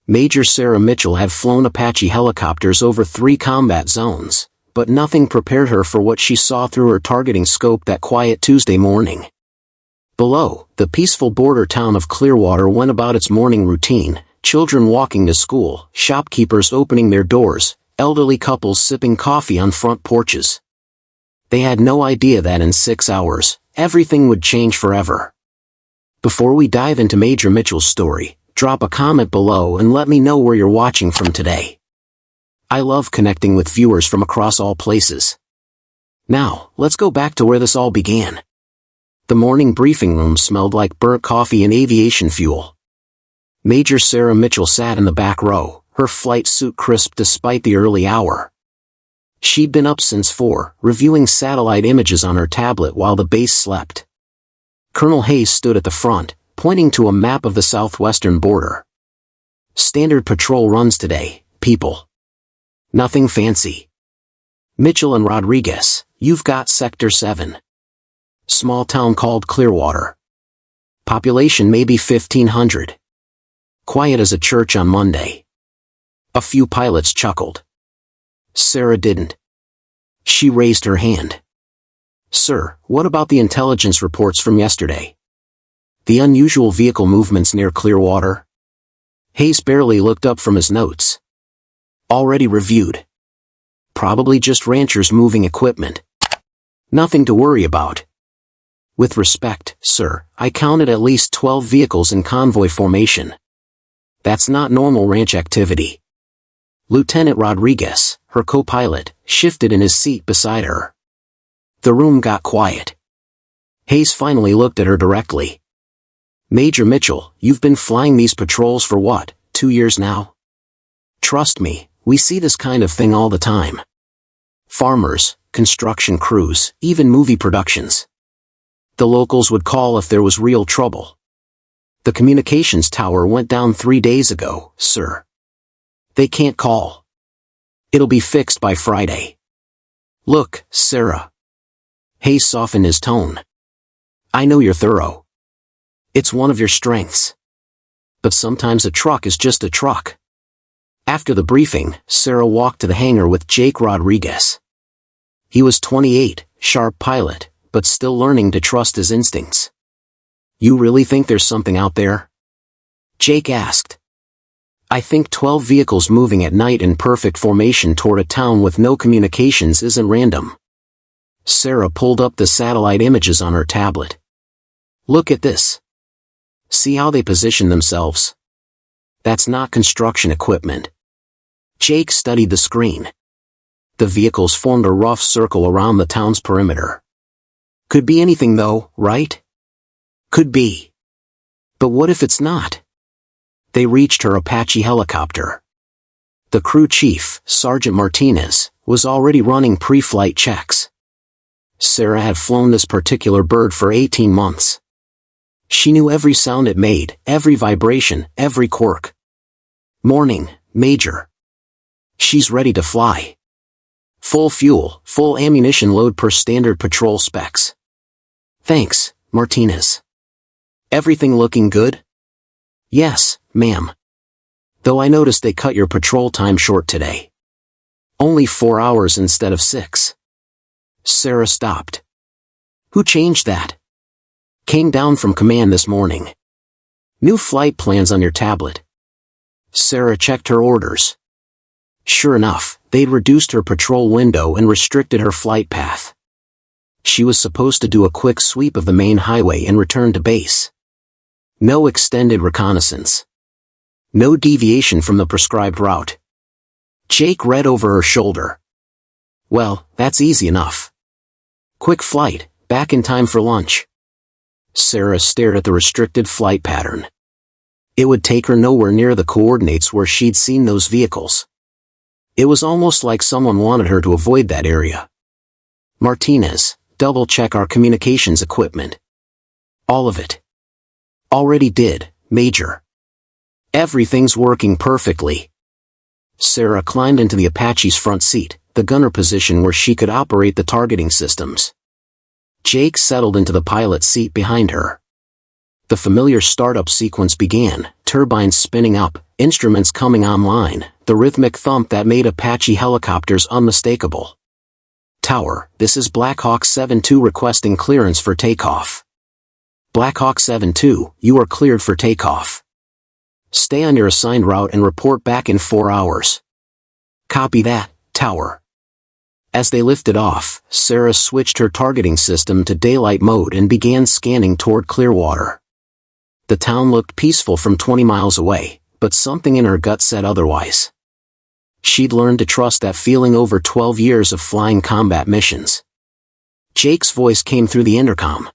Major Sarah Mitchell had flown Apache helicopters over 3 combat zones, but nothing prepared her for what she saw through her targeting scope that quiet Tuesday morning. Below, the peaceful border town of Clearwater went about its morning routine, children walking to school, shopkeepers opening their doors, elderly couples sipping coffee on front porches. They had no idea that in 6 hours, everything would change forever. Before we dive into Major Mitchell's story, drop a comment below and let me know where you're watching from today. I love connecting with viewers from across all places. Now, let's go back to where this all began. The morning briefing room smelled like burnt coffee and aviation fuel. Major Sarah Mitchell sat in the back row, her flight suit crisp despite the early hour. She'd been up since 4, reviewing satellite images on her tablet while the base slept. Colonel Hayes stood at the front, pointing to a map of the southwestern border. Standard patrol runs today, people. Nothing fancy. Mitchell and Rodriguez, you've got Sector 7. Small town called Clearwater. Population maybe 1,500. Quiet as a church on Monday. A few pilots chuckled. Sarah didn't. She raised her hand. Sir, what about the intelligence reports from yesterday? The unusual vehicle movements near Clearwater? Hayes barely looked up from his notes. Already reviewed. Probably just ranchers moving equipment. Nothing to worry about. With respect, sir, I counted at least 12 vehicles in convoy formation. That's not normal ranch activity. Lieutenant Rodriguez, her co-pilot, shifted in his seat beside her. The room got quiet. Hayes finally looked at her directly. Major Mitchell, you've been flying these patrols for what, 2 years now? Trust me, we see this kind of thing all the time. Farmers, construction crews, even movie productions. The locals would call if there was real trouble. The communications tower went down 3 days ago, sir. They can't call. It'll be fixed by Friday. Look, Sarah. Hayes softened his tone. I know you're thorough. It's one of your strengths. But sometimes a truck is just a truck. After the briefing, Sarah walked to the hangar with Jake Rodriguez. He was 28, sharp pilot, but still learning to trust his instincts. You really think there's something out there? Jake asked. I think 12 vehicles moving at night in perfect formation toward a town with no communications isn't random. Sarah pulled up the satellite images on her tablet. Look at this. See how they position themselves? That's not construction equipment. Jake studied the screen. The vehicles formed a rough circle around the town's perimeter. Could be anything though, right? Could be. But what if it's not? They reached her Apache helicopter. The crew chief, Sergeant Martinez, was already running pre-flight checks. Sarah had flown this particular bird for 18 months. She knew every sound it made, every vibration, every quirk. Morning, Major. She's ready to fly. Full fuel, full ammunition load per standard patrol specs. Thanks, Martinez. Everything looking good? Yes, ma'am. Though I noticed they cut your patrol time short today. Only 4 hours instead of 6. Sarah stopped. Who changed that? Came down from command this morning. New flight plans on your tablet. Sarah checked her orders. Sure enough, they'd reduced her patrol window and restricted her flight path. She was supposed to do a quick sweep of the main highway and return to base. No extended reconnaissance. No deviation from the prescribed route. Jake read over her shoulder. Well, that's easy enough. Quick flight, back in time for lunch. Sarah stared at the restricted flight pattern. It would take her nowhere near the coordinates where she'd seen those vehicles. It was almost like someone wanted her to avoid that area. Martinez, double-check our communications equipment. All of it. Already did, Major. Everything's working perfectly. Sarah climbed into the Apache's front seat, the gunner position where she could operate the targeting systems. Jake settled into the pilot's seat behind her. The familiar startup sequence began, turbines spinning up, instruments coming online, the rhythmic thump that made Apache helicopters unmistakable. Tower, this is Black Hawk 7-2 requesting clearance for takeoff. Black Hawk 7-2, you are cleared for takeoff. Stay on your assigned route and report back in 4 hours. Copy that, Tower. As they lifted off, Sarah switched her targeting system to daylight mode and began scanning toward Clearwater. The town looked peaceful from 20 miles away, but something in her gut said otherwise. She'd learned to trust that feeling over 12 years of flying combat missions. Jake's voice came through the intercom.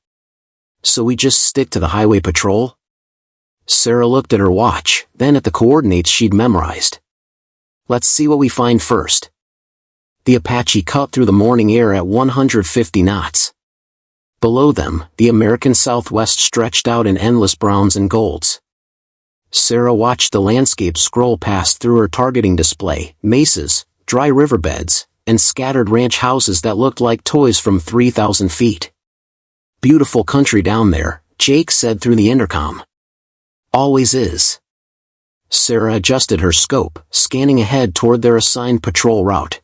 So we just stick to the highway patrol? Sarah looked at her watch, then at the coordinates she'd memorized. Let's see what we find first. The Apache cut through the morning air at 150 knots. Below them, the American Southwest stretched out in endless browns and golds. Sarah watched the landscape scroll past through her targeting display, mesas, dry riverbeds, and scattered ranch houses that looked like toys from 3,000 feet. Beautiful country down there, Jake said through the intercom. Always is. Sarah adjusted her scope, scanning ahead toward their assigned patrol route.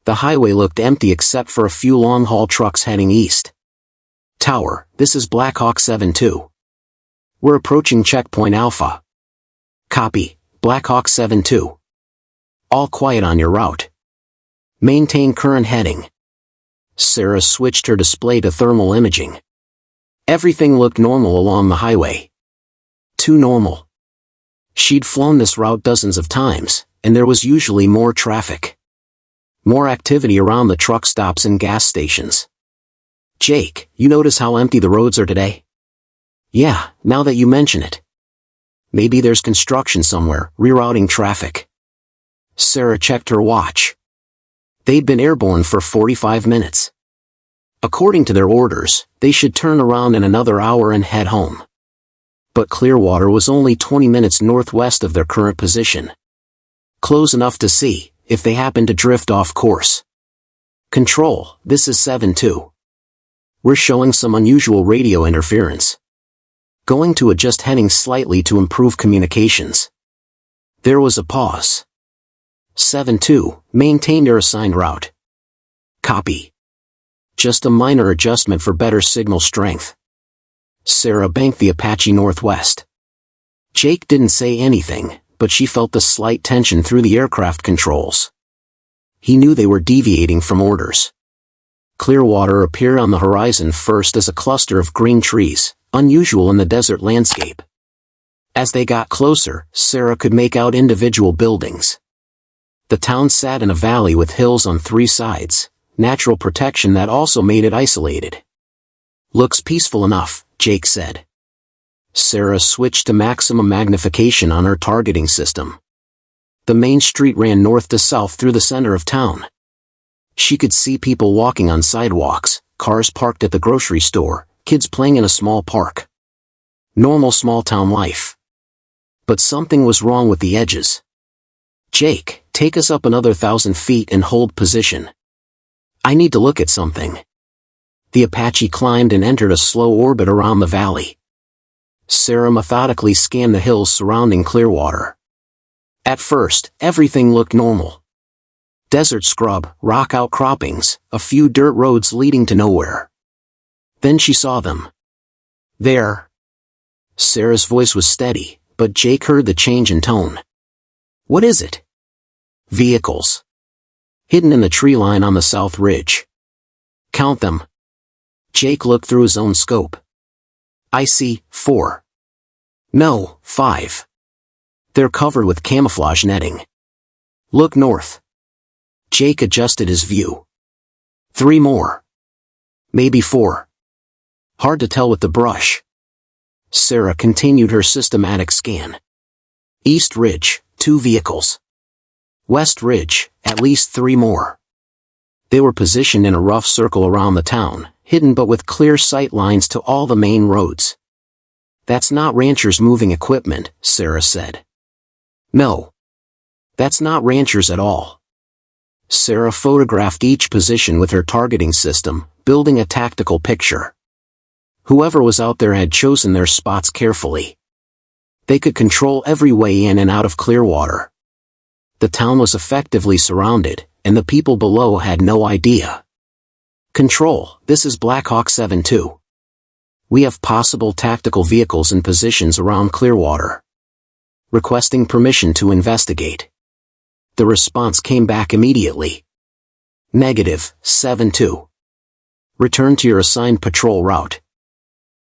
The highway looked empty except for a few long-haul trucks heading east. Tower, this is Black Hawk 7-2. We're approaching checkpoint Alpha. Copy, Black Hawk 7-2. All quiet on your route. Maintain current heading. Sarah switched her display to thermal imaging. Everything looked normal along the highway. Too normal. She'd flown this route dozens of times, and there was usually more traffic. More activity around the truck stops and gas stations. Jake, you notice how empty the roads are today? Yeah, now that you mention it. Maybe there's construction somewhere, rerouting traffic. Sarah checked her watch. They'd been airborne for 45 minutes. According to their orders, they should turn around in another hour and head home. But Clearwater was only 20 minutes northwest of their current position. Close enough to see, if they happened to drift off course. Control, this is 7-2. We're showing some unusual radio interference. Going to adjust heading slightly to improve communications. There was a pause. 7-2, maintain your assigned route. Copy. Just a minor adjustment for better signal strength. Sarah banked the Apache northwest. Jake didn't say anything, but she felt the slight tension through the aircraft controls. He knew they were deviating from orders. Clearwater appeared on the horizon first as a cluster of green trees, unusual in the desert landscape. As they got closer, Sarah could make out individual buildings. The town sat in a valley with hills on 3 sides, natural protection that also made it isolated. Looks peaceful enough, Jake said. Sarah switched to maximum magnification on her targeting system. The main street ran north to south through the center of town. She could see people walking on sidewalks, cars parked at the grocery store, kids playing in a small park. Normal small-town life. But something was wrong with the edges. Jake, take us up another 1,000 feet and hold position. I need to look at something. The Apache climbed and entered a slow orbit around the valley. Sarah methodically scanned the hills surrounding Clearwater. At first, everything looked normal. Desert scrub, rock outcroppings, a few dirt roads leading to nowhere. Then she saw them. There. Sarah's voice was steady, but Jake heard the change in tone. What is it? Vehicles. Hidden in the tree line on the south ridge. Count them. Jake looked through his own scope. I see 4. No, 5. They're covered with camouflage netting. Look north. Jake adjusted his view. 3 more. Maybe 4. Hard to tell with the brush. Sarah continued her systematic scan. East Ridge, 2 vehicles. West Ridge, at least 3 more. They were positioned in a rough circle around the town, hidden but with clear sight lines to all the main roads. That's not ranchers moving equipment, Sarah said. No. That's not ranchers at all. Sarah photographed each position with her targeting system, building a tactical picture. Whoever was out there had chosen their spots carefully. They could control every way in and out of Clearwater. The town was effectively surrounded, and the people below had no idea. Control, this is Black Hawk 7-2. We have possible tactical vehicles in positions around Clearwater. Requesting permission to investigate. The response came back immediately. Negative, 7-2. Return to your assigned patrol route.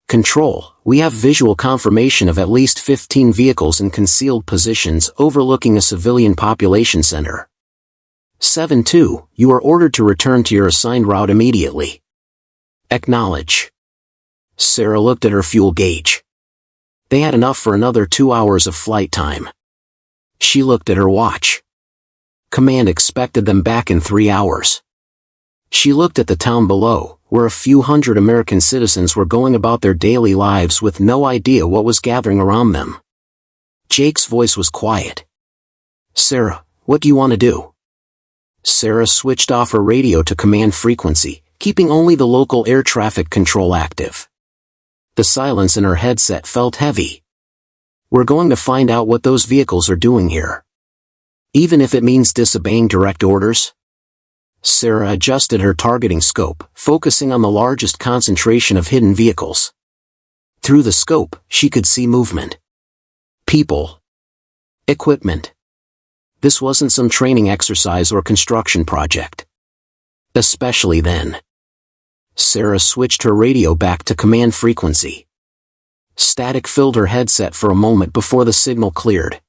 Control, we have visual confirmation of at least 15 vehicles in concealed positions overlooking a civilian population center. 7-2, you are ordered to return to your assigned route immediately. Acknowledge. Sarah looked at her fuel gauge. They had enough for another 2 hours of flight time. She looked at her watch. Command expected them back in 3 hours. She looked at the town below, where a few hundred American citizens were going about their daily lives with no idea what was gathering around them. Jake's voice was quiet. Sarah, what do you want to do? Sarah switched off her radio to command frequency, keeping only the local air traffic control active. The silence in her headset felt heavy. We're going to find out what those vehicles are doing here. Even if it means disobeying direct orders. Sarah adjusted her targeting scope, focusing on the largest concentration of hidden vehicles. Through the scope, she could see movement. People. Equipment. This wasn't some training exercise or construction project. Especially then. Sarah switched her radio back to command frequency. Static filled her headset for a moment before the signal cleared.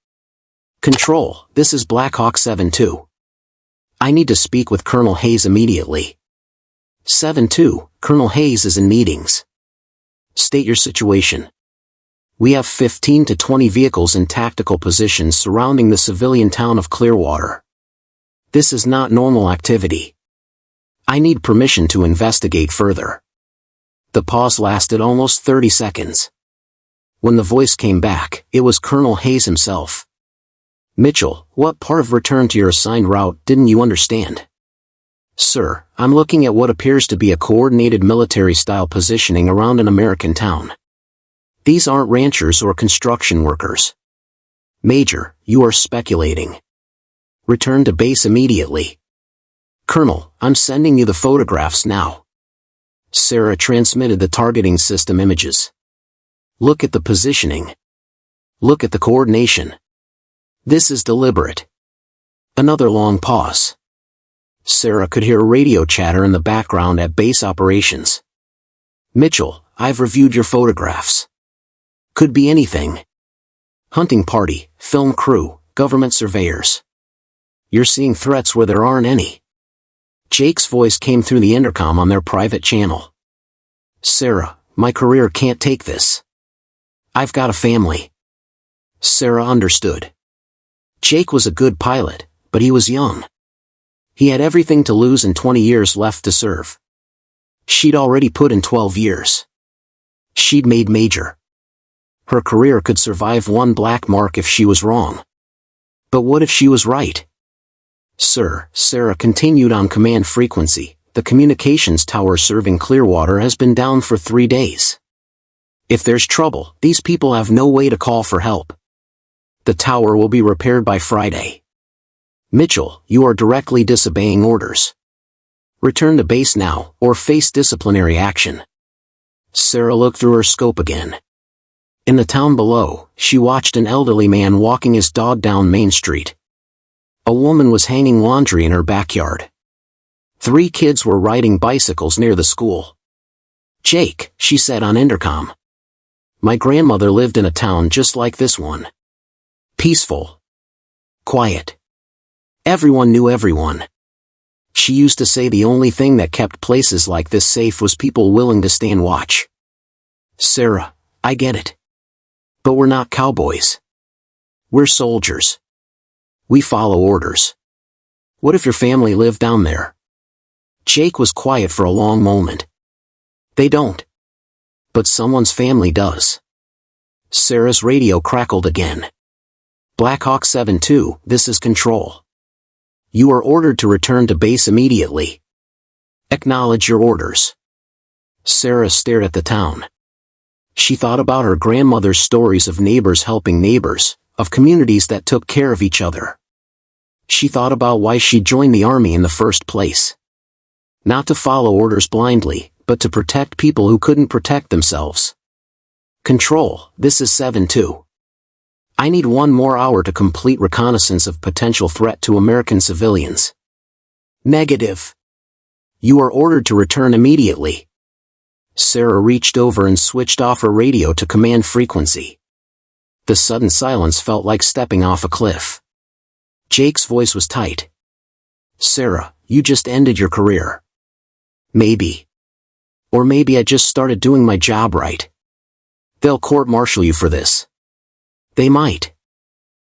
Control, this is Black Hawk 7-2. I need to speak with Colonel Hayes immediately. 7-2, Colonel Hayes is in meetings. State your situation. We have 15 to 20 vehicles in tactical positions surrounding the civilian town of Clearwater. This is not normal activity. I need permission to investigate further. The pause lasted almost 30 seconds. When the voice came back, it was Colonel Hayes himself. Mitchell, what part of return to your assigned route didn't you understand? Sir, I'm looking at what appears to be a coordinated military-style positioning around an American town. These aren't ranchers or construction workers. Major, you are speculating. Return to base immediately. Colonel, I'm sending you the photographs now. Sarah transmitted the targeting system images. Look at the positioning. Look at the coordination. This is deliberate. Another long pause. Sarah could hear radio chatter in the background at base operations. Mitchell, I've reviewed your photographs. Could be anything. Hunting party, film crew, government surveyors. You're seeing threats where there aren't any. Jake's voice came through the intercom on their private channel. Sarah, my career can't take this. I've got a family. Sarah understood. Jake was a good pilot, but he was young. He had everything to lose and 20 years left to serve. She'd already put in 12 years. She'd made major. Her career could survive one black mark if she was wrong. But what if she was right? Sir, Sarah continued on command frequency, the communications tower serving Clearwater has been down for 3 days. If there's trouble, these people have no way to call for help. The tower will be repaired by Friday. Mitchell, you are directly disobeying orders. Return to base now, or face disciplinary action. Sarah looked through her scope again. In the town below, she watched an elderly man walking his dog down Main Street. A woman was hanging laundry in her backyard. 3 kids were riding bicycles near the school. Jake, she said on intercom. My grandmother lived in a town just like this one. Peaceful. Quiet. Everyone knew everyone. She used to say the only thing that kept places like this safe was people willing to stand watch. Sarah, I get it. But we're not cowboys. We're soldiers. We follow orders. What if your family lived down there? Jake was quiet for a long moment. They don't. But someone's family does. Sarah's radio crackled again. Black Hawk 7-2, this is Control. You are ordered to return to base immediately. Acknowledge your orders. Sarah stared at the town. She thought about her grandmother's stories of neighbors helping neighbors, of communities that took care of each other. She thought about why she joined the army in the first place. Not to follow orders blindly, but to protect people who couldn't protect themselves. Control, this is 7-2. I need 1 more hour to complete reconnaissance of potential threat to American civilians. Negative. You are ordered to return immediately. Sarah reached over and switched off her radio to command frequency. The sudden silence felt like stepping off a cliff. Jake's voice was tight. Sarah, you just ended your career. Maybe. Or maybe I just started doing my job right. They'll court-martial you for this. They might.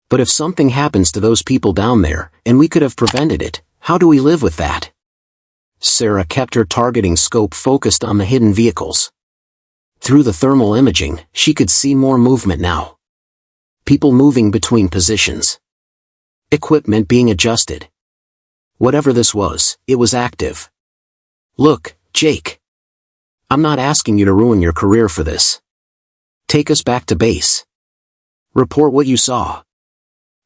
But if something happens to those people down there, and we could have prevented it, how do we live with that? Sarah kept her targeting scope focused on the hidden vehicles. Through the thermal imaging, she could see more movement now. People moving between positions. Equipment being adjusted. Whatever this was, it was active. Look, Jake. I'm not asking you to ruin your career for this. Take us back to base. Report what you saw.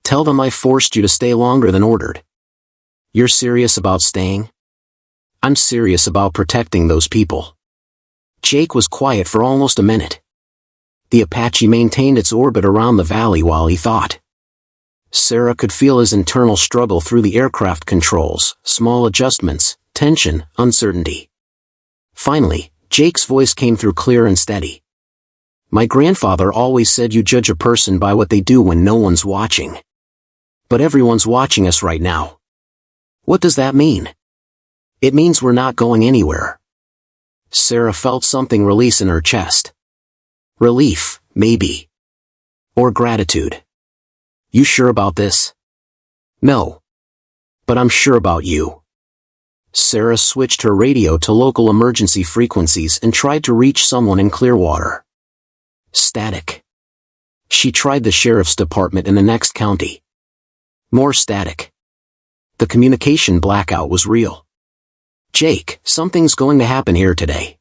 Tell them I forced you to stay longer than ordered. You're serious about staying? I'm serious about protecting those people. Jake was quiet for almost a minute. The Apache maintained its orbit around the valley while he thought. Sarah could feel his internal struggle through the aircraft controls, small adjustments, tension, uncertainty. Finally, Jake's voice came through clear and steady. My grandfather always said you judge a person by what they do when no one's watching. But everyone's watching us right now. What does that mean? It means we're not going anywhere. Sarah felt something release in her chest. Relief, maybe. Or gratitude. You sure about this? No. But I'm sure about you. Sarah switched her radio to local emergency frequencies and tried to reach someone in Clearwater. Static. She tried the sheriff's department in the next county. More static. The communication blackout was real. Jake, something's going to happen here today.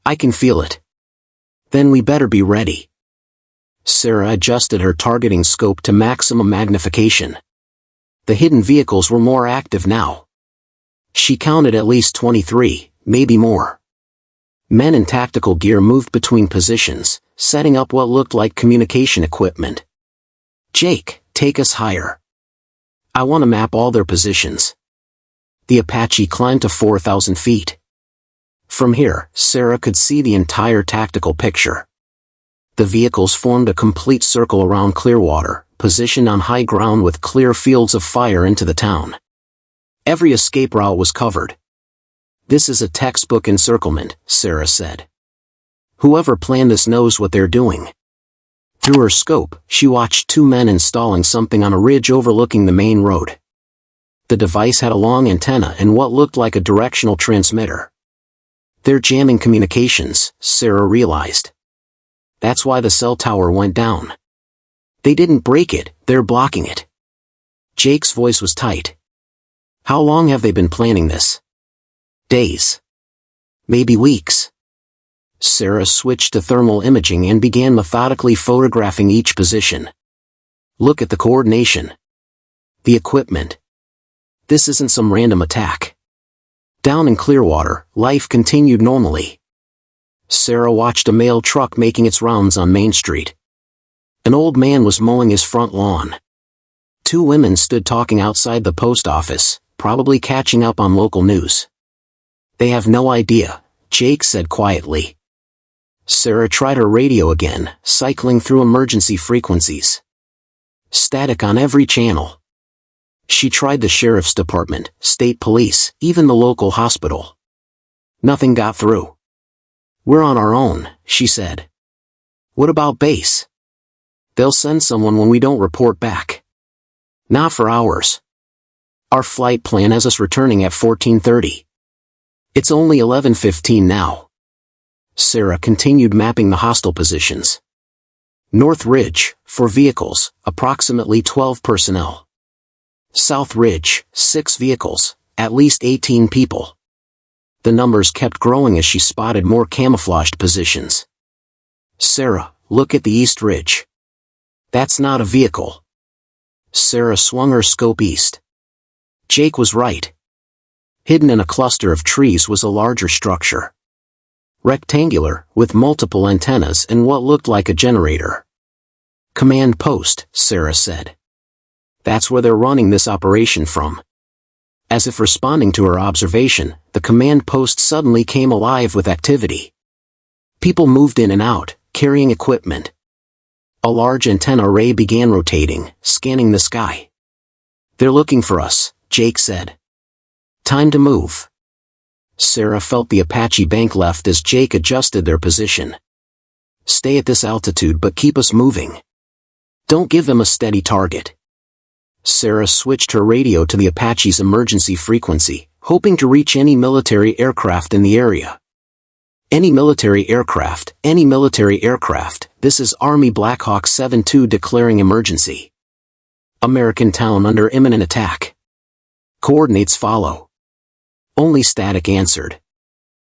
I can feel it. Then we better be ready. Sarah adjusted her targeting scope to maximum magnification. The hidden vehicles were more active now. She counted at least 23, maybe more. Men in tactical gear moved between positions, setting up what looked like communication equipment. Jake, take us higher. I want to map all their positions. The Apache climbed to 4,000 feet. From here, Sarah could see the entire tactical picture. The vehicles formed a complete circle around Clearwater, positioned on high ground with clear fields of fire into the town. Every escape route was covered. This is a textbook encirclement, Sarah said. Whoever planned this knows what they're doing. Through her scope, she watched 2 men installing something on a ridge overlooking the main road. The device had a long antenna and what looked like a directional transmitter. They're jamming communications, Sarah realized. That's why the cell tower went down. They didn't break it, they're blocking it. Jake's voice was tight. How long have they been planning this? Days. Maybe weeks. Sarah switched to thermal imaging and began methodically photographing each position. Look at the coordination. The equipment. This isn't some random attack. Down in Clearwater, life continued normally. Sarah watched a mail truck making its rounds on Main Street. An old man was mowing his front lawn. 2 women stood talking outside the post office, probably catching up on local news. They have no idea, Jake said quietly. Sarah tried her radio again, cycling through emergency frequencies. Static on every channel. She tried the sheriff's department, state police, even the local hospital. Nothing got through. We're on our own, she said. What about base? They'll send someone when we don't report back. Not for hours. Our flight plan has us returning at 14:30. It's only 11:15 now. Sarah continued mapping the hostile positions. North Ridge, 4 vehicles, approximately 12 personnel. South Ridge, 6 vehicles, at least 18 people. The numbers kept growing as she spotted more camouflaged positions. Sarah, look at the east ridge. That's not a vehicle. Sarah swung her scope east. Jake was right. Hidden in a cluster of trees was a larger structure. Rectangular, with multiple antennas and what looked like a generator. Command post, Sarah said. That's where they're running this operation from. As if responding to her observation, the command post suddenly came alive with activity. People moved in and out, carrying equipment. A large antenna array began rotating, scanning the sky. They're looking for us, Jake said. Time to move. Sarah felt the Apache bank left as Jake adjusted their position. Stay at this altitude but keep us moving. Don't give them a steady target. Sarah switched her radio to the Apache's emergency frequency, hoping to reach any military aircraft in the area. Any military aircraft, this is Army Black Hawk 7-2 declaring emergency. American town under imminent attack. Coordinates follow. Only static answered.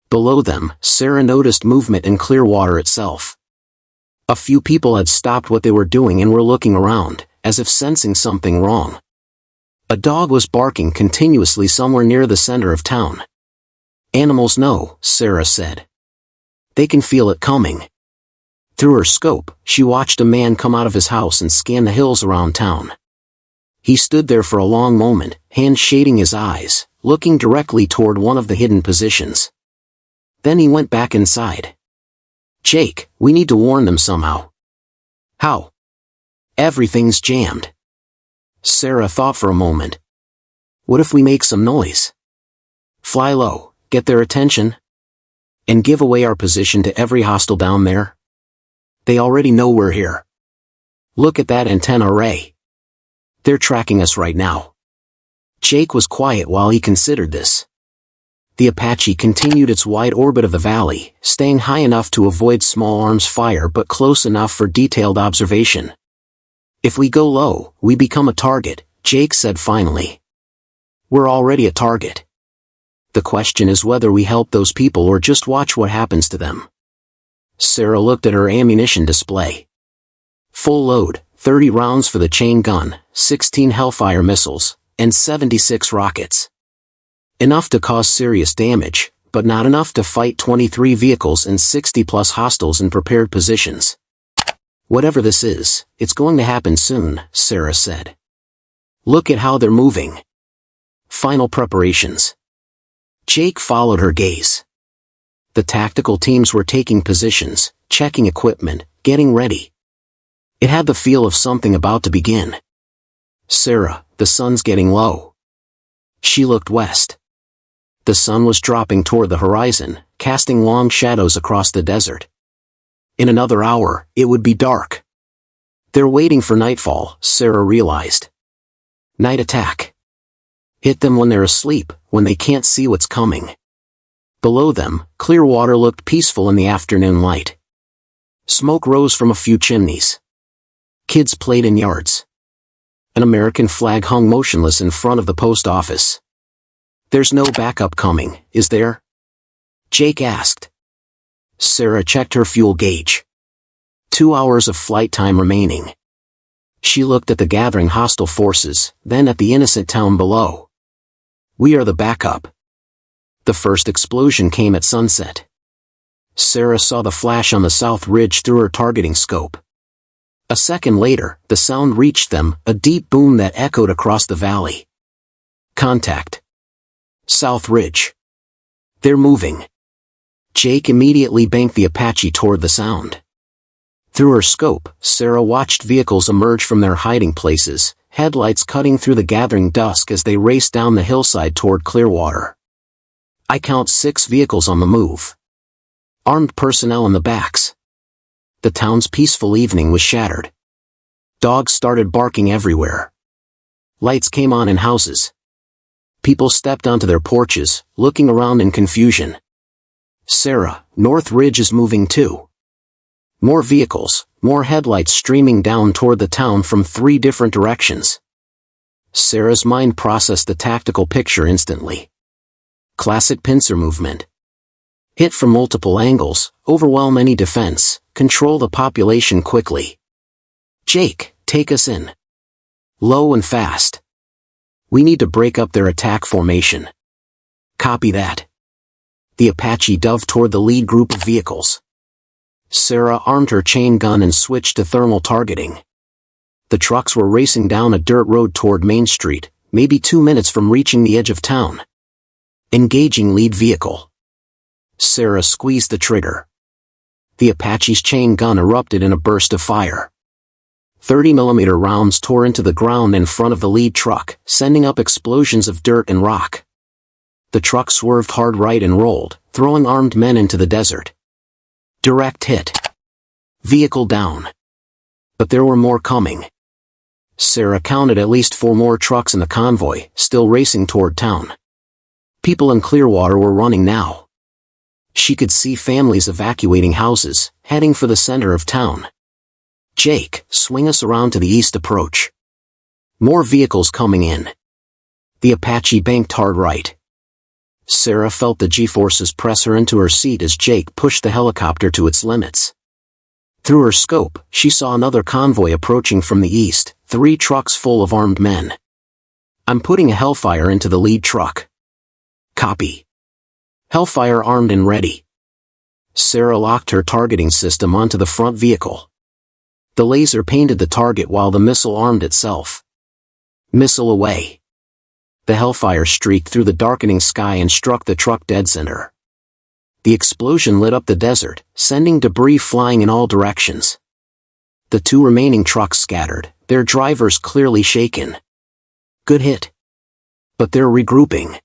Below them, Sarah noticed movement in Clearwater itself. A few people had stopped what they were doing and were looking around, as if sensing something wrong. A dog was barking continuously somewhere near the center of town. Animals know, Sarah said. They can feel it coming. Through her scope, she watched a man come out of his house and scan the hills around town. He stood there for a long moment, hand shading his eyes, looking directly toward one of the hidden positions. Then he went back inside. Jake, we need to warn them somehow. How? Everything's jammed. Sarah thought for a moment. What if we make some noise? Fly low, get their attention? And give away our position to every hostile down there? They already know we're here. Look at that antenna array. They're tracking us right now. Jake was quiet while he considered this. The Apache continued its wide orbit of the valley, staying high enough to avoid small arms fire but close enough for detailed observation. If we go low, we become a target, Jake said finally. We're already a target. The question is whether we help those people or just watch what happens to them. Sarah looked at her ammunition display. Full load, 30 rounds for the chain gun, 16 Hellfire missiles, and 76 rockets. Enough to cause serious damage, but not enough to fight 23 vehicles and 60+ hostiles in prepared positions. Whatever this is, it's going to happen soon, Sarah said. Look at how they're moving. Final preparations. Jake followed her gaze. The tactical teams were taking positions, checking equipment, getting ready. It had the feel of something about to begin. Sarah, the sun's getting low. She looked west. The sun was dropping toward the horizon, casting long shadows across the desert. In another hour, it would be dark. They're waiting for nightfall, Sarah realized. Night attack. Hit them when they're asleep, when they can't see what's coming. Below them, Clearwater looked peaceful in the afternoon light. Smoke rose from a few chimneys. Kids played in yards. An American flag hung motionless in front of the post office. There's no backup coming, is there? Jake asked. Sarah checked her fuel gauge. 2 hours of flight time remaining. She looked at the gathering hostile forces, then at the innocent town below. We are the backup. The first explosion came at sunset. Sarah saw the flash on the south ridge through her targeting scope. A second later, the sound reached them, a deep boom that echoed across the valley. Contact. South ridge. They're moving. Jake immediately banked the Apache toward the sound. Through her scope, Sarah watched vehicles emerge from their hiding places, headlights cutting through the gathering dusk as they raced down the hillside toward Clearwater. I count 6 vehicles on the move. Armed personnel in the backs. The town's peaceful evening was shattered. Dogs started barking everywhere. Lights came on in houses. People stepped onto their porches, looking around in confusion. Sarah, North Ridge is moving too. More vehicles, more headlights streaming down toward the town from 3 different directions. Sarah's mind processed the tactical picture instantly. Classic pincer movement. Hit from multiple angles, overwhelm any defense, control the population quickly. Jake, take us in. Low and fast. We need to break up their attack formation. Copy that. The Apache dove toward the lead group of vehicles. Sarah armed her chain gun and switched to thermal targeting. The trucks were racing down a dirt road toward Main Street, maybe 2 minutes from reaching the edge of town. Engaging lead vehicle. Sarah squeezed the trigger. The Apache's chain gun erupted in a burst of fire. 30mm rounds tore into the ground in front of the lead truck, sending up explosions of dirt and rock. The truck swerved hard right and rolled, throwing armed men into the desert. Direct hit. Vehicle down. But there were more coming. Sarah counted at least 4 more trucks in the convoy, still racing toward town. People in Clearwater were running now. She could see families evacuating houses, heading for the center of town. Jake, swing us around to the east approach. More vehicles coming in. The Apache banked hard right. Sarah felt the G-forces press her into her seat as Jake pushed the helicopter to its limits. Through her scope, she saw another convoy approaching from the east, 3 trucks full of armed men. I'm putting a Hellfire into the lead truck. Copy. Hellfire armed and ready. Sarah locked her targeting system onto the front vehicle. The laser painted the target while the missile armed itself. Missile away. The Hellfire streaked through the darkening sky and struck the truck dead center. The explosion lit up the desert, sending debris flying in all directions. The 2 remaining trucks scattered, their drivers clearly shaken. Good hit. But they're regrouping.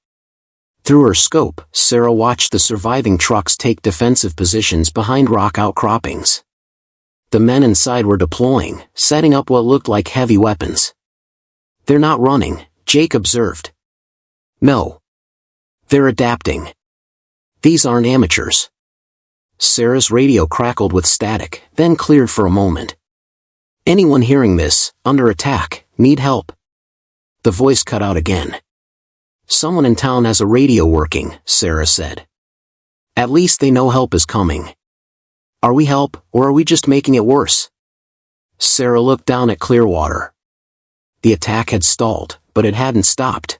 Through her scope, Sarah watched the surviving trucks take defensive positions behind rock outcroppings. The men inside were deploying, setting up what looked like heavy weapons. They're not running, Jake observed. No. They're adapting. These aren't amateurs. Sarah's radio crackled with static, then cleared for a moment. Anyone hearing this, under attack, need help. The voice cut out again. Someone in town has a radio working, Sarah said. At least they know help is coming. Are we help, or are we just making it worse? Sarah looked down at Clearwater. The attack had stalled, but it hadn't stopped.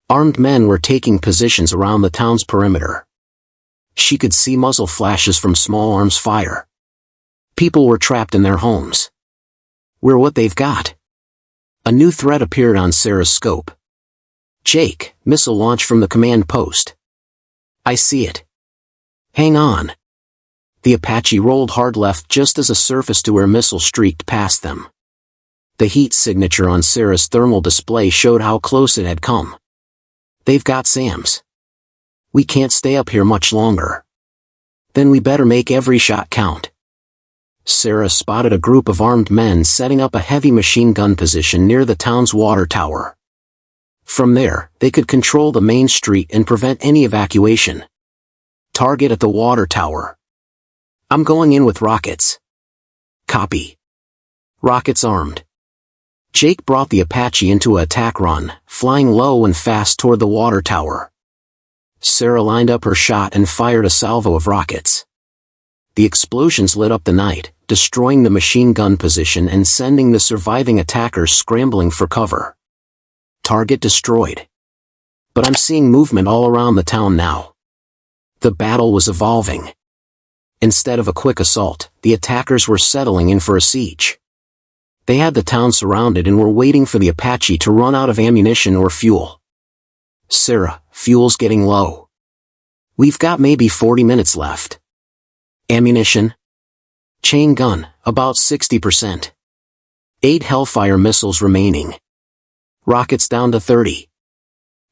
Armed men were taking positions around the town's perimeter. She could see muzzle flashes from small arms fire. People were trapped in their homes. We're what they've got. A new threat appeared on Sarah's scope. Jake, missile launch from the command post. I see it. Hang on. The Apache rolled hard left just as a surface-to-air missile streaked past them. The heat signature on Sarah's thermal display showed how close it had come. They've got SAMs. We can't stay up here much longer. Then we better make every shot count. Sarah spotted a group of armed men setting up a heavy machine gun position near the town's water tower. From there, they could control the main street and prevent any evacuation. Target at the water tower. I'm going in with rockets. Copy. Rockets armed. Jake brought the Apache into an attack run, flying low and fast toward the water tower. Sarah lined up her shot and fired a salvo of rockets. The explosions lit up the night, destroying the machine gun position and sending the surviving attackers scrambling for cover. Target destroyed. But I'm seeing movement all around the town now. The battle was evolving. Instead of a quick assault, the attackers were settling in for a siege. They had the town surrounded and were waiting for the Apache to run out of ammunition or fuel. Sarah, fuel's getting low. We've got maybe 40 minutes left. Ammunition? Chain gun, about 60%. 8 Hellfire missiles remaining. Rockets down to 30.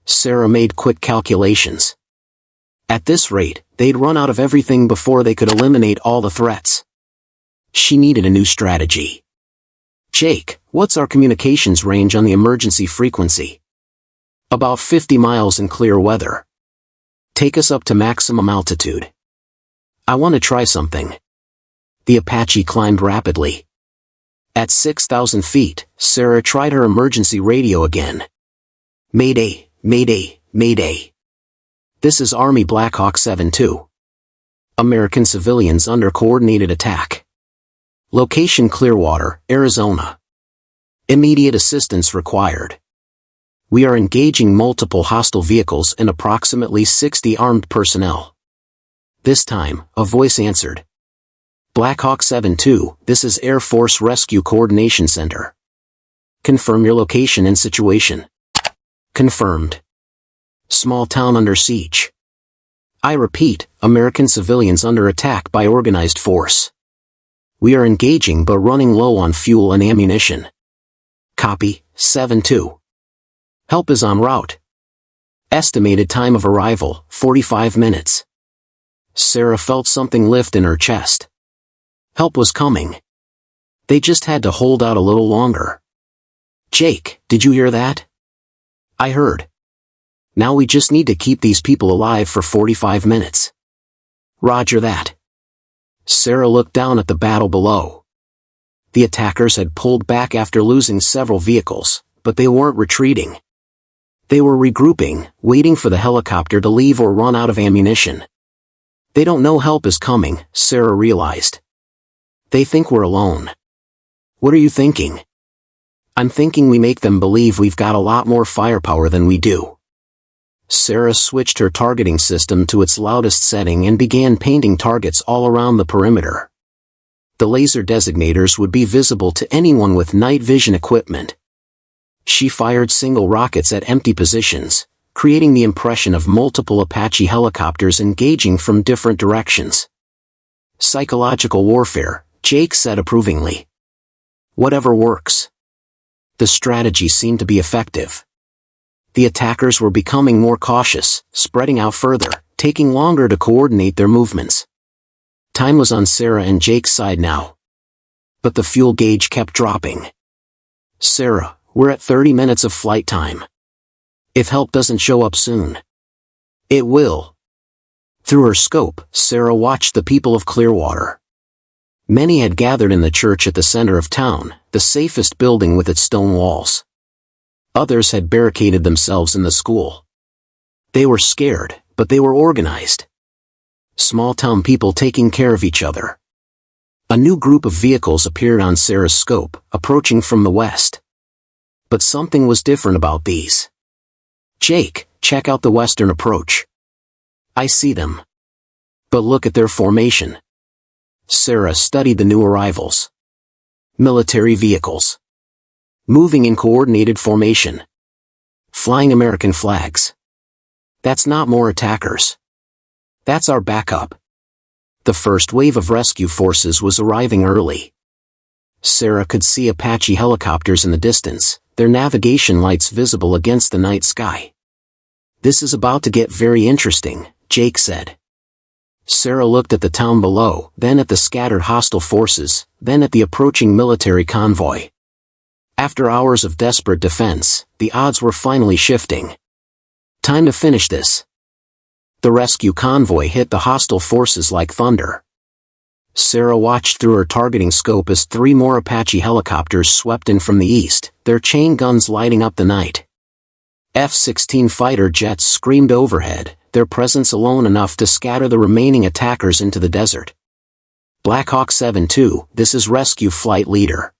Sarah made quick calculations. At this rate, they'd run out of everything before they could eliminate all the threats. She needed a new strategy. Jake, what's our communications range on the emergency frequency? About 50 miles in clear weather. Take us up to maximum altitude. I want to try something. The Apache climbed rapidly. At 6,000 feet, Sarah tried her emergency radio again. Mayday, Mayday, Mayday. This is Army Blackhawk 7-2. American civilians under coordinated attack. Location: Clearwater, Arizona. Immediate assistance required. We are engaging multiple hostile vehicles and approximately 60 armed personnel. This time, a voice answered. Black Hawk 7-2, this is Air Force Rescue Coordination Center. Confirm your location and situation. Confirmed. Small town under siege. I repeat, American civilians under attack by organized force. We are engaging but running low on fuel and ammunition. Copy, 7-2. Help is en route. Estimated time of arrival, 45 minutes. Sarah felt something lift in her chest. Help was coming. They just had to hold out a little longer. Jake, did you hear that? I heard. Now we just need to keep these people alive for 45 minutes. Roger that. Sarah looked down at the battle below. The attackers had pulled back after losing several vehicles, but they weren't retreating. They were regrouping, waiting for the helicopter to leave or run out of ammunition. They don't know help is coming, Sarah realized. They think we're alone. What are you thinking? I'm thinking we make them believe we've got a lot more firepower than we do. Sarah switched her targeting system to its loudest setting and began painting targets all around the perimeter. The laser designators would be visible to anyone with night vision equipment. She fired single rockets at empty positions, creating the impression of multiple Apache helicopters engaging from different directions. Psychological warfare, Jake said approvingly. Whatever works. The strategy seemed to be effective. The attackers were becoming more cautious, spreading out further, taking longer to coordinate their movements. Time was on Sarah and Jake's side now. But the fuel gauge kept dropping. Sarah, we're at 30 minutes of flight time. If help doesn't show up soon. It will. Through her scope, Sarah watched the people of Clearwater. Many had gathered in the church at the center of town, the safest building with its stone walls. Others had barricaded themselves in the school. They were scared, but they were organized. Small-town people taking care of each other. A new group of vehicles appeared on Sarah's scope, approaching from the west. But something was different about these. Jake, check out the western approach. I see them. But look at their formation. Sarah studied the new arrivals. Military vehicles. Moving in coordinated formation. Flying American flags. That's not more attackers. That's our backup. The first wave of rescue forces was arriving early. Sarah could see Apache helicopters in the distance, their navigation lights visible against the night sky. This is about to get very interesting, Jake said. Sarah looked at the town below, then at the scattered hostile forces, then at the approaching military convoy. After hours of desperate defense, the odds were finally shifting. Time to finish this. The rescue convoy hit the hostile forces like thunder. Sarah watched through her targeting scope as 3 more Apache helicopters swept in from the east, their chain guns lighting up the night. F-16 fighter jets screamed overhead, their presence alone enough to scatter the remaining attackers into the desert. Black Hawk 7-2, this is Rescue Flight Leader.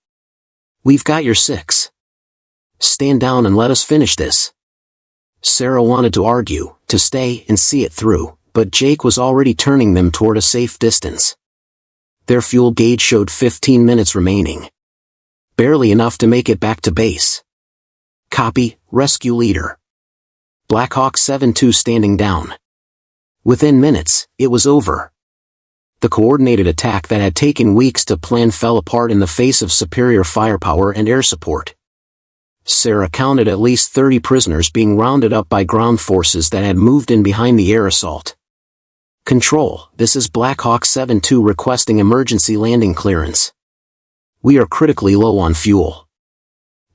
We've got your 6. Stand down and let us finish this. Sarah wanted to argue, to stay and see it through, but Jake was already turning them toward a safe distance. Their fuel gauge showed 15 minutes remaining. Barely enough to make it back to base. Copy, Rescue Leader. Black Hawk 7-2 standing down. Within minutes, it was over. The coordinated attack that had taken weeks to plan fell apart in the face of superior firepower and air support. Sarah counted at least 30 prisoners being rounded up by ground forces that had moved in behind the air assault. Control, this is Black Hawk 7-2 requesting emergency landing clearance. We are critically low on fuel.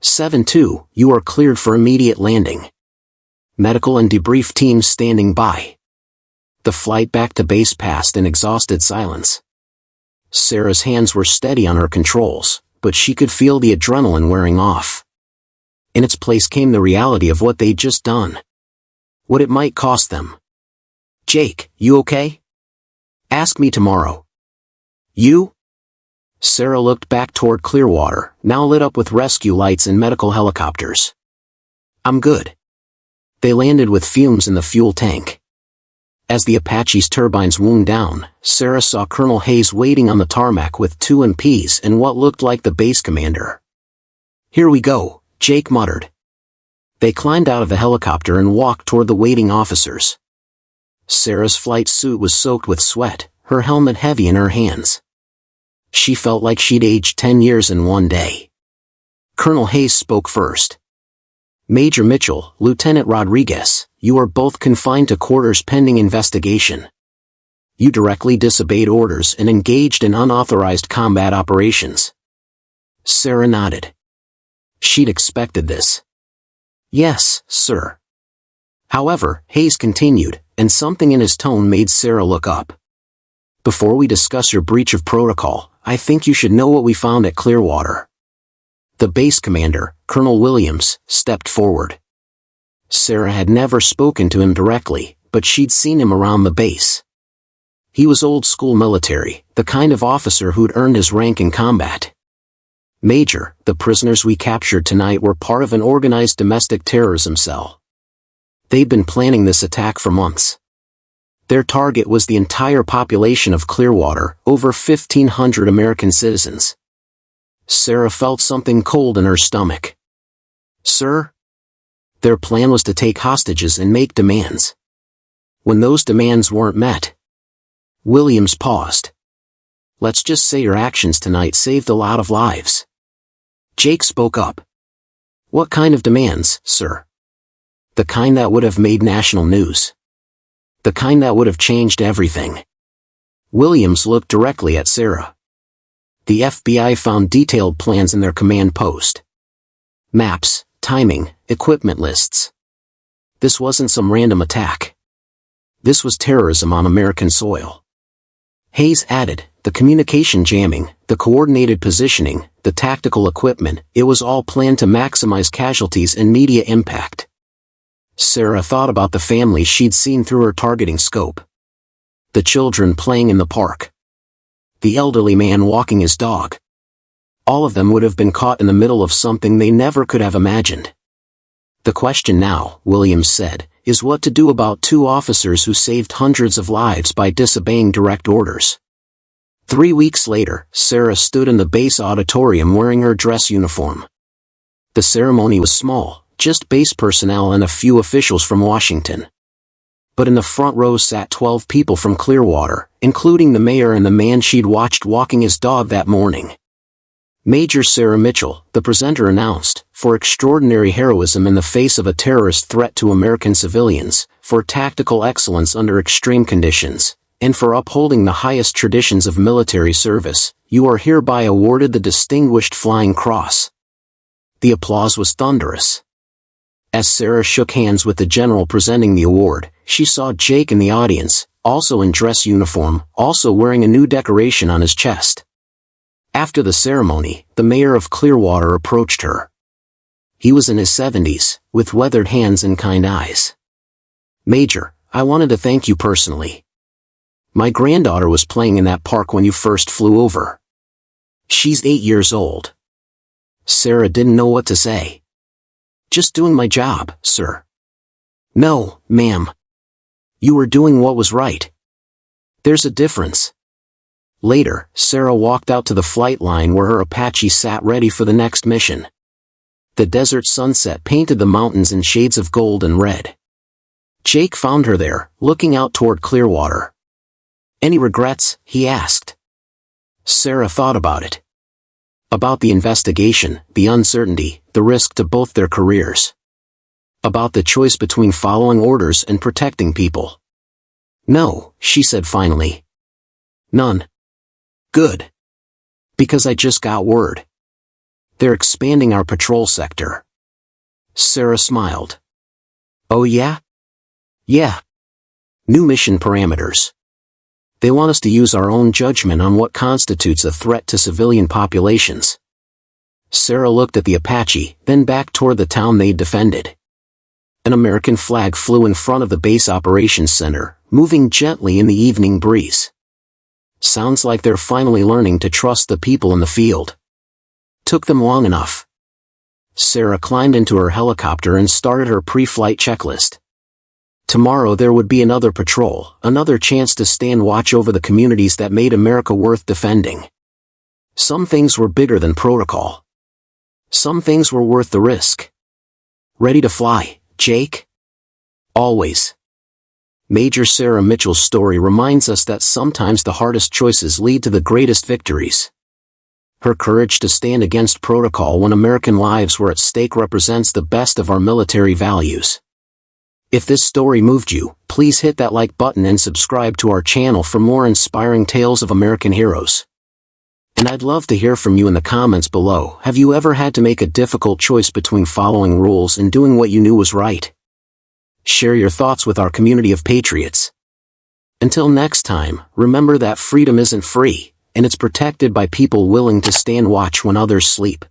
7-2, you are cleared for immediate landing. Medical and debrief teams standing by. The flight back to base passed in exhausted silence. Sarah's hands were steady on her controls, but she could feel the adrenaline wearing off. In its place came the reality of what they'd just done. What it might cost them. Jake, you okay? Ask me tomorrow. You? Sarah looked back toward Clearwater, now lit up with rescue lights and medical helicopters. I'm good. They landed with fumes in the fuel tank. As the Apache's turbines wound down, Sarah saw Colonel Hayes waiting on the tarmac with 2 MPs and what looked like the base commander. Here we go, Jake muttered. They climbed out of the helicopter and walked toward the waiting officers. Sarah's flight suit was soaked with sweat, her helmet heavy in her hands. She felt like she'd aged 10 years in one day. Colonel Hayes spoke first. Major Mitchell, Lieutenant Rodriguez, you are both confined to quarters pending investigation. You directly disobeyed orders and engaged in unauthorized combat operations. Sarah nodded. She'd expected this. Yes, sir. However, Hayes continued, and something in his tone made Sarah look up. Before we discuss your breach of protocol, I think you should know what we found at Clearwater. The base commander, Colonel Williams, stepped forward. Sarah had never spoken to him directly, but she'd seen him around the base. He was old-school military, the kind of officer who'd earned his rank in combat. Major, the prisoners we captured tonight were part of an organized domestic terrorism cell. They'd been planning this attack for months. Their target was the entire population of Clearwater, over 1,500 American citizens. Sarah felt something cold in her stomach. Sir? Their plan was to take hostages and make demands. When those demands weren't met. Williams paused. Let's just say your actions tonight saved a lot of lives. Jake spoke up. What kind of demands, sir? The kind that would have made national news. The kind that would have changed everything. Williams looked directly at Sarah. The FBI found detailed plans in their command post. Maps, timing, equipment lists. This wasn't some random attack. This was terrorism on American soil. Hayes added, the communication jamming, the coordinated positioning, the tactical equipment, it was all planned to maximize casualties and media impact. Sarah thought about the families she'd seen through her targeting scope. The children playing in the park. The elderly man walking his dog. All of them would have been caught in the middle of something they never could have imagined. The question now, Williams said, is what to do about 2 officers who saved hundreds of lives by disobeying direct orders. 3 weeks later, Sarah stood in the base auditorium wearing her dress uniform. The ceremony was small, just base personnel and a few officials from Washington. But in the front row sat 12 people from Clearwater, including the mayor and the man she'd watched walking his dog that morning. Major Sarah Mitchell, the presenter announced, for extraordinary heroism in the face of a terrorist threat to American civilians, for tactical excellence under extreme conditions, and for upholding the highest traditions of military service, you are hereby awarded the Distinguished Flying Cross. The applause was thunderous. As Sarah shook hands with the general presenting the award, she saw Jake in the audience, also in dress uniform, also wearing a new decoration on his chest. After the ceremony, the mayor of Clearwater approached her. He was in his 70s, with weathered hands and kind eyes. Major, I wanted to thank you personally. My granddaughter was playing in that park when you first flew over. She's 8 years old. Sarah didn't know what to say. Just doing my job, sir. No, ma'am. You were doing what was right. There's a difference. Later, Sarah walked out to the flight line where her Apache sat ready for the next mission. The desert sunset painted the mountains in shades of gold and red. Jake found her there, looking out toward Clearwater. Any regrets? He asked. Sarah thought about it. About the investigation, the uncertainty, the risk to both their careers. About the choice between following orders and protecting people. No, she said finally. None. Good. Because I just got word. They're expanding our patrol sector. Sarah smiled. Oh yeah? Yeah. New mission parameters. They want us to use our own judgment on what constitutes a threat to civilian populations. Sarah looked at the Apache, then back toward the town they'd defended. An American flag flew in front of the base operations center, moving gently in the evening breeze. Sounds like they're finally learning to trust the people in the field. Took them long enough. Sarah climbed into her helicopter and started her pre-flight checklist. Tomorrow there would be another patrol, another chance to stand watch over the communities that made America worth defending. Some things were bigger than protocol. Some things were worth the risk. Ready to fly, Jake? Always. Major Sarah Mitchell's story reminds us that sometimes the hardest choices lead to the greatest victories. Her courage to stand against protocol when American lives were at stake represents the best of our military values. If this story moved you, please hit that like button and subscribe to our channel for more inspiring tales of American heroes. And I'd love to hear from you in the comments below. Have you ever had to make a difficult choice between following rules and doing what you knew was right? Share your thoughts with our community of patriots. Until next time, remember that freedom isn't free, and it's protected by people willing to stand watch when others sleep.